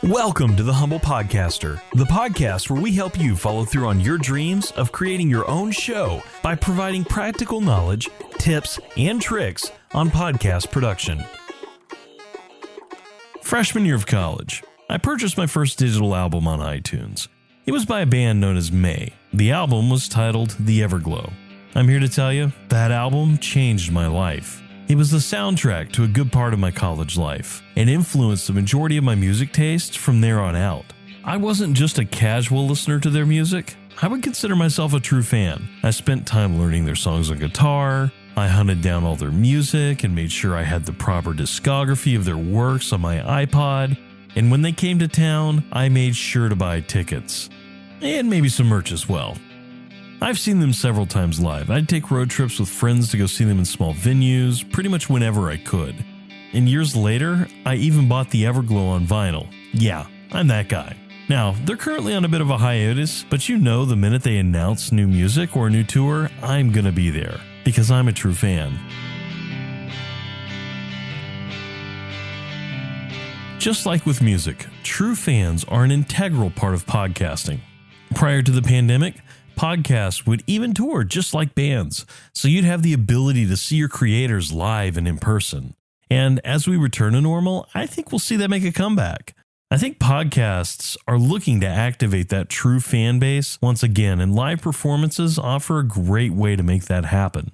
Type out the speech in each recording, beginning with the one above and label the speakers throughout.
Speaker 1: Welcome to The Humble Podcaster, the podcast where we help you follow through on your dreams of creating your own show by providing practical knowledge, tips, and tricks on podcast production. Freshman year of college, I purchased my first digital album on iTunes. It was by a band known as May. The album was titled The Everglow. I'm here to tell you, that album changed my life. It was the soundtrack to a good part of my college life and influenced the majority of my music tastes from there on out. I wasn't just a casual listener to their music. I would consider myself a true fan. I spent time learning their songs on guitar. I hunted down all their music and made sure I had the proper discography of their works on my iPod. And when they came to town, I made sure to buy tickets. And maybe some merch as well. I've seen them several times live. I'd take road trips with friends to go see them in small venues, pretty much whenever I could. And years later, I even bought the Everglow on vinyl. Yeah, I'm that guy. Now, they're currently on a bit of a hiatus, but you know the minute they announce new music or a new tour, I'm gonna be there, because I'm a true fan. Just like with music, true fans are an integral part of podcasting. Prior to the pandemic, podcasts would even tour just like bands, so you'd have the ability to see your creators live and in person. And as we return to normal, I think we'll see that make a comeback. I think podcasts are looking to activate that true fan base once again, and live performances offer a great way to make that happen.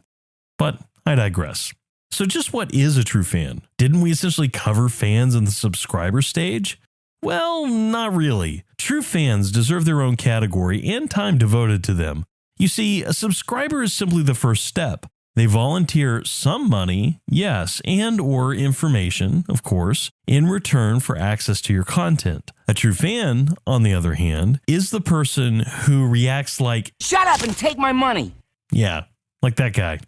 Speaker 1: But I digress. So just what is a true fan? Didn't we essentially cover fans in the subscriber stage? Well, not really. True fans deserve their own category and time devoted to them. You see, a subscriber is simply the first step. They volunteer some money, yes, and or information, of course, in return for access to your content. A true fan, on the other hand, is the person who reacts like,
Speaker 2: "Shut up and take my money."
Speaker 1: Yeah, like that guy.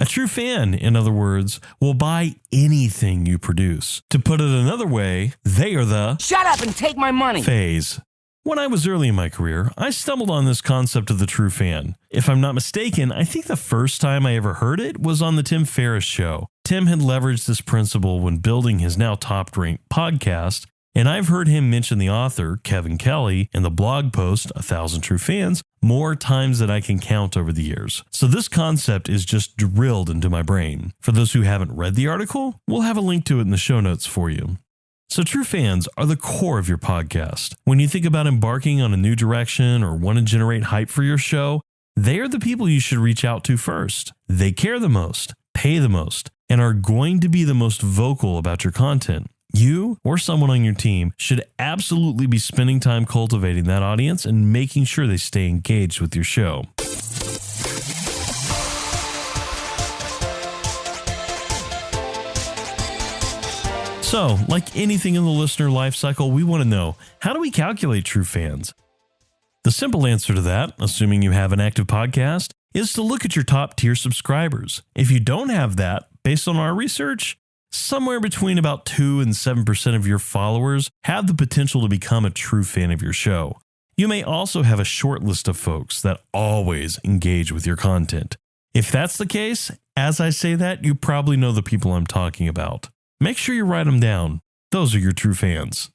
Speaker 1: A true fan, in other words, will buy anything you produce. To put it another way, they are the
Speaker 2: "Shut up and take my money"
Speaker 1: phase. When I was early in my career, I stumbled on this concept of the true fan. If I'm not mistaken, I think the first time I ever heard it was on the Tim Ferriss show. Tim had leveraged this principle when building his now top-ranked podcast, and I've heard him mention the author, Kevin Kelly, in the blog post, 1,000 True Fans, more times than I can count over the years. So this concept is just drilled into my brain. For those who haven't read the article, we'll have a link to it in the show notes for you. So true fans are the core of your podcast. When you think about embarking on a new direction or want to generate hype for your show, they are the people you should reach out to first. They care the most, pay the most, and are going to be the most vocal about your content. You or someone on your team should absolutely be spending time cultivating that audience and making sure they stay engaged with your show. So, like anything in the listener lifecycle, we want to know, how do we calculate true fans? The simple answer to that, assuming you have an active podcast, is to look at your top tier subscribers. If you don't have that, based on our research, somewhere between about 2 and 7% of your followers have the potential to become a true fan of your show. You may also have a short list of folks that always engage with your content. If that's the case, as I say that, you probably know the people I'm talking about. Make sure you write them down. Those are your true fans.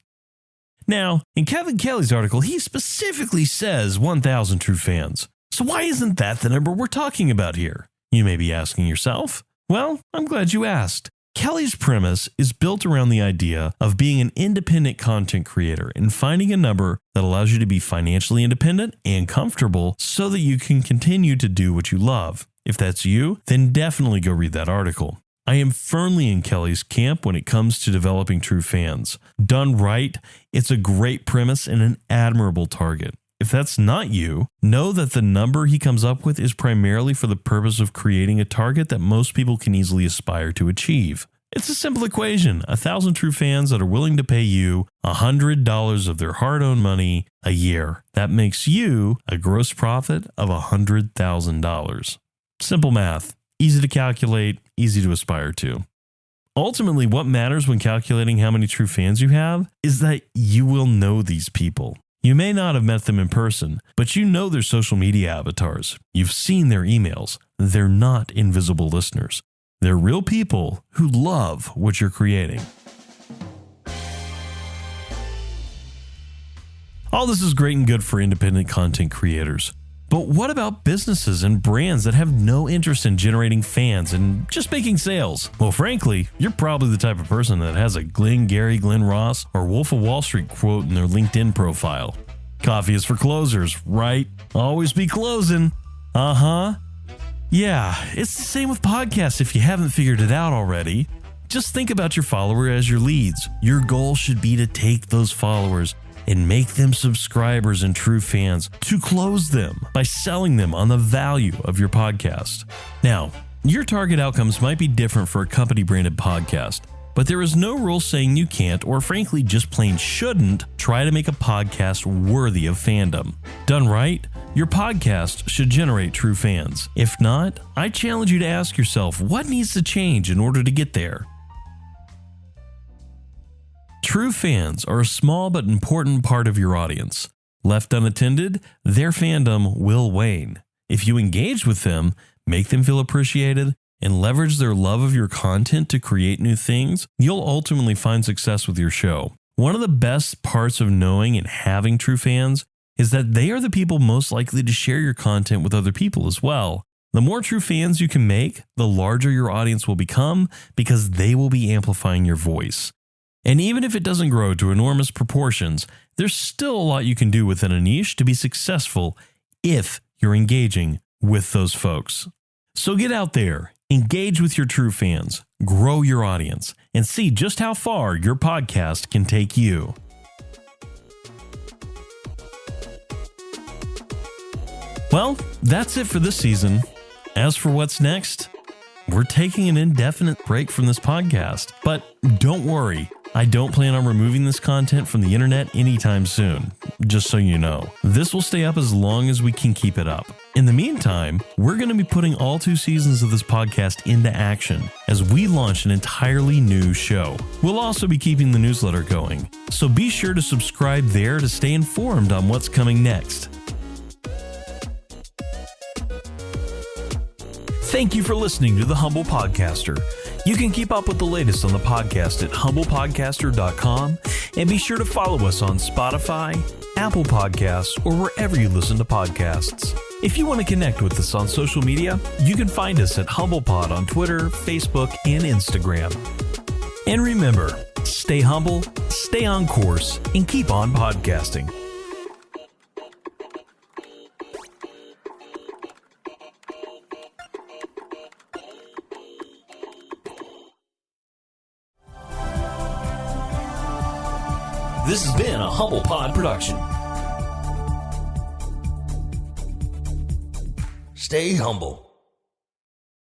Speaker 1: Now, in Kevin Kelly's article, he specifically says 1,000 true fans. So why isn't that the number we're talking about here? You may be asking yourself. Well, I'm glad you asked. Kelly's premise is built around the idea of being an independent content creator and finding a number that allows you to be financially independent and comfortable so that you can continue to do what you love. If that's you, then definitely go read that article. I am firmly in Kelly's camp when it comes to developing true fans. Done right, it's a great premise and an admirable target. If that's not you, know that the number he comes up with is primarily for the purpose of creating a target that most people can easily aspire to achieve. It's a simple equation, 1,000 true fans that are willing to pay you $100 of their hard-earned money a year. That makes you a gross profit of $100,000. Simple math. Easy to calculate, easy to aspire to. Ultimately, what matters when calculating how many true fans you have is that you will know these people. You may not have met them in person, but you know their social media avatars. You've seen their emails. They're not invisible listeners. They're real people who love what you're creating. All this is great and good for independent content creators. But what about businesses and brands that have no interest in generating fans and just making sales? Well, frankly, you're probably the type of person that has a Glenn Gary, Glenn Ross, or Wolf of Wall Street quote in their LinkedIn profile. Coffee is for closers, right? Always be closing. Yeah, it's the same with podcasts if you haven't figured it out already. Just think about your follower as your leads. Your goal should be to take those followers and make them subscribers and true fans to close them by selling them on the value of your podcast. Now, your target outcomes might be different for a company-branded podcast, but there is no rule saying you can't, or frankly just plain shouldn't, try to make a podcast worthy of fandom. Done right, your podcast should generate true fans. If not, I challenge you to ask yourself what needs to change in order to get there. True fans are a small but important part of your audience. Left unattended, their fandom will wane. If you engage with them, make them feel appreciated, and leverage their love of your content to create new things, you'll ultimately find success with your show. One of the best parts of knowing and having true fans is that they are the people most likely to share your content with other people as well. The more true fans you can make, the larger your audience will become because they will be amplifying your voice. And even if it doesn't grow to enormous proportions, there's still a lot you can do within a niche to be successful if you're engaging with those folks. So get out there, engage with your true fans, grow your audience, and see just how far your podcast can take you. Well, that's it for this season. As for what's next, we're taking an indefinite break from this podcast. But don't worry, I don't plan on removing this content from the internet anytime soon, just so you know. This will stay up as long as we can keep it up. In the meantime, we're going to be putting all 2 seasons of this podcast into action as we launch an entirely new show. We'll also be keeping the newsletter going, so be sure to subscribe there to stay informed on what's coming next. Thank you for listening to The Humble Podcaster. You can keep up with the latest on the podcast at humblepodcaster.com, and be sure to follow us on Spotify, Apple Podcasts, or wherever you listen to podcasts. If you want to connect with us on social media, you can find us at HumblePod on Twitter, Facebook, and Instagram. And remember, stay humble, stay on course, and keep on podcasting.
Speaker 3: This has been a Humble Pod production. Stay humble.